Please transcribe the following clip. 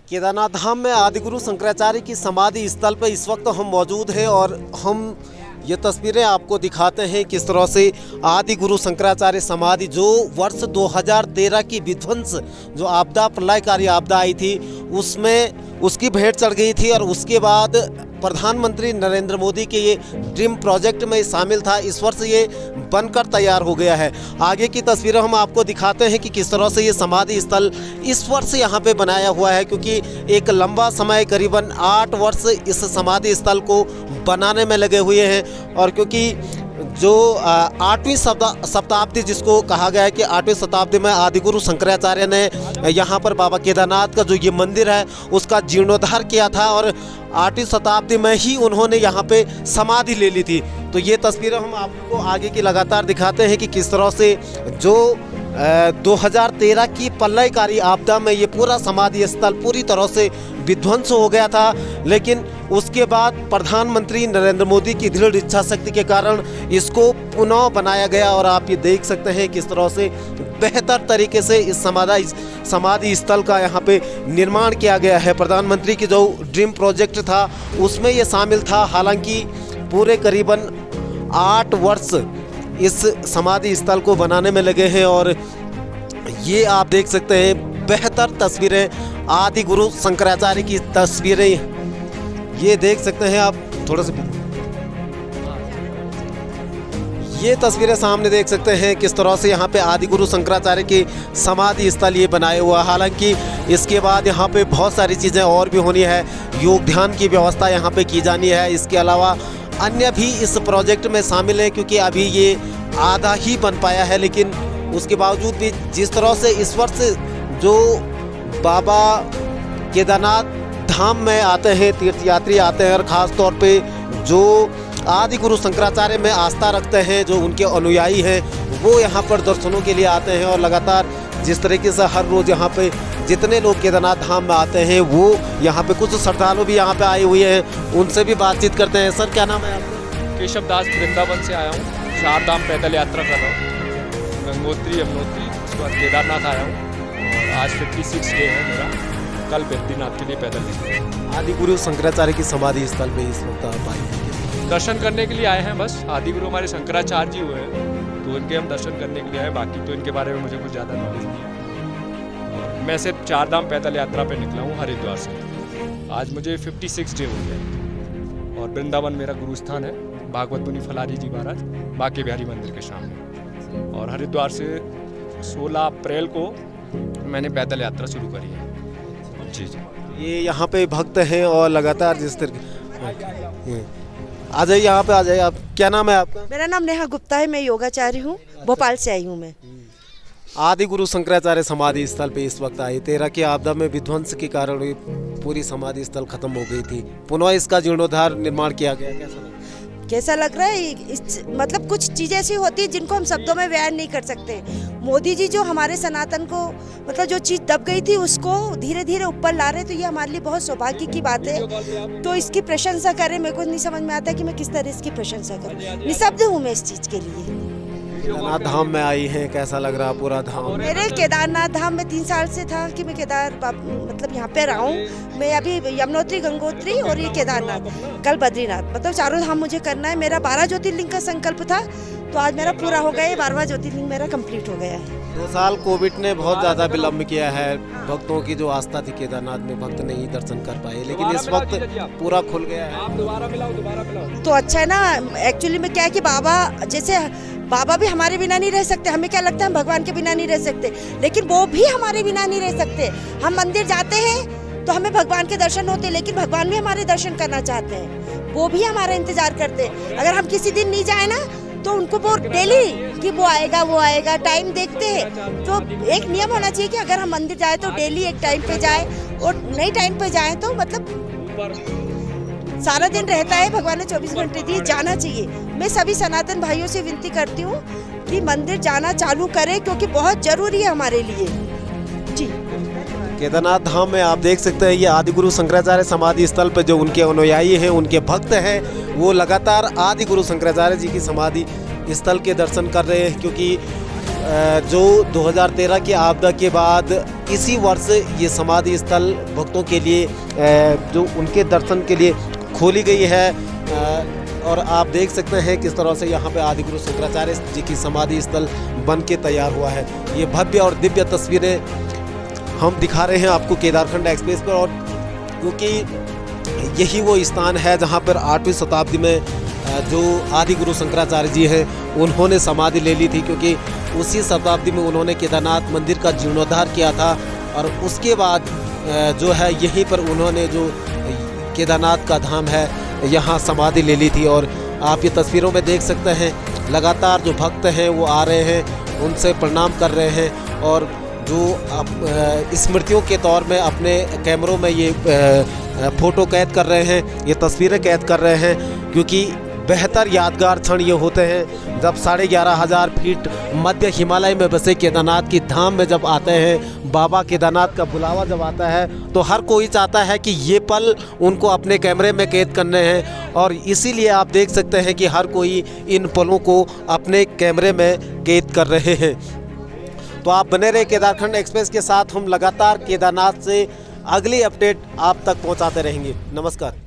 केदारनाथ धाम में आदिगुरु शंकराचार्य की समाधि स्थल पर इस वक्त हम मौजूद हैं और हम ये तस्वीरें आपको दिखाते हैं किस तरह से आदिगुरु शंकराचार्य समाधि जो वर्ष 2013 की विध्वंस जो आपदा प्रलयकारी आपदा आई थी उसमें उसकी भेंट चढ़ गई थी और उसके बाद प्रधानमंत्री नरेंद्र मोदी के ये ड्रीम प्रोजेक्ट में शामिल था। इस वर्ष ये बनकर तैयार हो गया है। आगे की तस्वीरें हम आपको दिखाते हैं कि किस तरह से ये समाधि स्थल इस वर्ष यहाँ पे बनाया हुआ है, क्योंकि एक लंबा समय करीबन 8 वर्ष इस समाधि स्थल को बनाने में लगे हुए हैं। और क्योंकि जो 8वीं शताब्दी जिसको कहा गया है कि 8वीं शताब्दी में आदिगुरु शंकराचार्य ने यहाँ पर बाबा केदारनाथ का जो ये मंदिर है उसका जीर्णोद्धार किया था और 8वीं शताब्दी में ही उन्होंने यहाँ पे समाधि ले ली थी। तो ये तस्वीरें हम आपको आगे की लगातार दिखाते हैं कि किस तरह से जो 2013 की प्रलयकारी आपदा में ये पूरा समाधि स्थल पूरी तरह से विध्वंस हो गया था, लेकिन उसके बाद प्रधानमंत्री नरेंद्र मोदी की दृढ़ इच्छा शक्ति के कारण इसको पुनः बनाया गया और आप ये देख सकते हैं किस तरह से बेहतर तरीके से इस समाधि स्थल का यहाँ पे निर्माण किया गया है। प्रधानमंत्री की जो ड्रीम प्रोजेक्ट था उसमें ये शामिल था। हालांकि पूरे करीबन 8 वर्ष इस समाधि स्थल को बनाने में लगे हैं और ये आप देख सकते हैं बेहतर तस्वीरें आदि गुरु शंकराचार्य की तस्वीरें ये देख सकते हैं आप। थोड़ा सा ये तस्वीरें सामने देख सकते हैं किस तरह से यहाँ पे आदि गुरु शंकराचार्य की समाधि स्थल ये बनाए हुआ। हालांकि इसके बाद यहाँ पे बहुत सारी चीज़ें और भी होनी है, योग ध्यान की व्यवस्था यहाँ पे की जानी है। इसके अलावा अन्य भी इस प्रोजेक्ट में शामिल हैं, क्योंकि अभी ये आधा ही बन पाया है। लेकिन उसके बावजूद भी जिस तरह से इस वर्ष जो बाबा केदारनाथ धाम में आते हैं, तीर्थयात्री आते हैं और ख़ास तौर पे जो आदि गुरु शंकराचार्य में आस्था रखते हैं, जो उनके अनुयायी हैं, वो यहाँ पर दर्शनों के लिए आते हैं। और लगातार जिस तरीके से हर रोज़ यहाँ पे जितने लोग केदारनाथ धाम में आते हैं वो यहाँ पे कुछ श्रद्धालु भी यहाँ पे आए हुए हैं, उनसे भी बातचीत करते हैं। सर क्या नाम है आपका? केशव दास, वृंदावन से आया हूँ। 4 धाम पैदल यात्रा कर रहा हूँ। गंगोत्री, यमुनोत्री, उसके बाद केदारनाथ आया हूँ और आज 56 डे है मेरा। कल बद्रीनाथ के लिए पैदल निकले। आदि गुरु शंकराचार्य की समाधि स्थल पे इस वक्त आप आए हैं, दर्शन करने के लिए आए हैं। बस आदि गुरु हमारे शंकराचार्य जी हुए हैं तो इनके हम दर्शन करने के लिए आए। बाकी तो इनके बारे में मुझे कुछ ज़्यादा नॉलेज नहीं है। मैं सिर्फ 4 धाम पैदल यात्रा पे निकला हूँ हरिद्वार से। आज मुझे 56 डे हो गए और वृंदावन मेरा गुरु स्थान है, भागवत मुनि फलारी जी महाराज बांके बिहारी मंदिर के सामने। और हरिद्वार से 16 अप्रैल को मैंने पैदल यात्रा शुरू करी है। जी जी, ये यहाँ पे भक्त हैं और लगातार जिस तरह आ जाइए, यहाँ पे आ जाइए। आप क्या नाम है आपका? मेरा नाम नेहा गुप्ता है, मैं योगाचार्य हूँ, भोपाल से आई हूँ मैं। आदि गुरु शंकराचार्य समाधि स्थल पे इस वक्त आई। 13 की आपदा में विध्वंस के कारण पूरी समाधि स्थल खत्म हो गई थी, पुनः इसका जीर्णोद्धार निर्माण किया गया। कैसा लग रहा है? मतलब कुछ चीज़ें ऐसी होती है जिनको हम शब्दों में बयान नहीं कर सकते। मोदी जी जो हमारे सनातन को मतलब जो चीज़ दब गई थी उसको धीरे धीरे ऊपर ला रहे, तो ये हमारे लिए बहुत सौभाग्य की बात है। तो इसकी प्रशंसा करें, मेरे को नहीं समझ में आता कि मैं किस तरह इसकी प्रशंसा करूँ। निःशब्द हूँ मैं इस चीज़ के लिए। केदारनाथ धाम में आई हैं, कैसा लग रहा पूरा धाम? मेरे केदारनाथ धाम में 3 साल से था कि मैं मतलब यहाँ पे रहा हूँ। मैं अभी यमुनोत्री, गंगोत्री और ये केदारनाथ, कल बद्रीनाथ, मतलब 4 धाम मुझे करना है। मेरा 12 ज्योतिर्लिंग का संकल्प था, तो आज मेरा पूरा हो गया है। 12वां ज्योतिर्लिंग मेरा कंप्लीट हो गया है। 2 साल कोविड ने बहुत ज़्यादा विलम्ब किया है। भक्तों की जो आस्था थी केदारनाथ में, भक्त नहीं दर्शन कर पाए, लेकिन इस वक्त पूरा खुल गया है। दोबारा तो अच्छा है ना। एक्चुअली में क्या है कि बाबा भी हमारे बिना नहीं रह सकते। हमें क्या लगता है हम भगवान के बिना नहीं रह सकते, लेकिन वो भी हमारे बिना नहीं रह सकते। हम मंदिर जाते हैं तो हमें भगवान के दर्शन होते हैं, लेकिन भगवान भी हमारे दर्शन करना चाहते हैं, वो भी हमारा इंतजार करते हैं। अगर हम किसी दिन नहीं जाए ना तो उनको वो डेली कि वो आएगा टाइम देखते हैं। तो एक नियम होना चाहिए कि अगर हम मंदिर जाए तो डेली एक टाइम पे जाए, और नई टाइम पे जाए तो मतलब सारा दिन रहता है, भगवान ने 24 घंटे दिए, जाना चाहिए। मैं सभी सनातन भाइयों से विनती करती हूँ कि मंदिर जाना चालू करें, क्योंकि बहुत जरूरी है हमारे लिए। जी, केदारनाथ धाम में आप देख सकते हैं ये आदि गुरु शंकराचार्य समाधि स्थल पर जो उनके अनुयायी हैं, उनके भक्त हैं, वो लगातार आदि गुरु शंकराचार्य जी की समाधि स्थल के दर्शन कर रहे हैं, क्योंकि जो 2013 की आपदा के बाद इसी वर्ष ये समाधि स्थल भक्तों के लिए जो उनके दर्शन के लिए खोली गई है। और आप देख सकते हैं किस तरह से यहाँ पे आदिगुरु शंकराचार्य जी की समाधि स्थल बन के तैयार हुआ है। ये भव्य और दिव्य तस्वीरें हम दिखा रहे हैं आपको केदारखंड एक्सप्रेस पर, और क्योंकि यही वो स्थान है जहाँ पर 8वीं शताब्दी में जो आदिगुरु शंकराचार्य जी हैं उन्होंने समाधि ले ली थी, क्योंकि उसी शताब्दी में उन्होंने केदारनाथ मंदिर का जीर्णोद्धार किया था। और उसके बाद जो है यहीं पर उन्होंने जो केदारनाथ का धाम है यहाँ समाधि ले ली थी। और आप ये तस्वीरों में देख सकते हैं लगातार जो भक्त हैं वो आ रहे हैं, उनसे प्रणाम कर रहे हैं और जो स्मृतियों के तौर में अपने कैमरों में ये फ़ोटो कैद कर रहे हैं, ये तस्वीरें कैद कर रहे हैं, क्योंकि बेहतर यादगार क्षण ये होते हैं जब 11,500 फीट मध्य हिमालय में बसे केदारनाथ की धाम में जब आते हैं, बाबा केदारनाथ का बुलावा जब आता है तो हर कोई चाहता है कि ये पल उनको अपने कैमरे में कैद करने हैं। और इसीलिए आप देख सकते हैं कि हर कोई इन पलों को अपने कैमरे में कैद कर रहे हैं। तो आप बने रहे केदारखंड एक्सप्रेस के साथ, हम लगातार केदारनाथ से अगली अपडेट आप तक पहुंचाते रहेंगे। नमस्कार।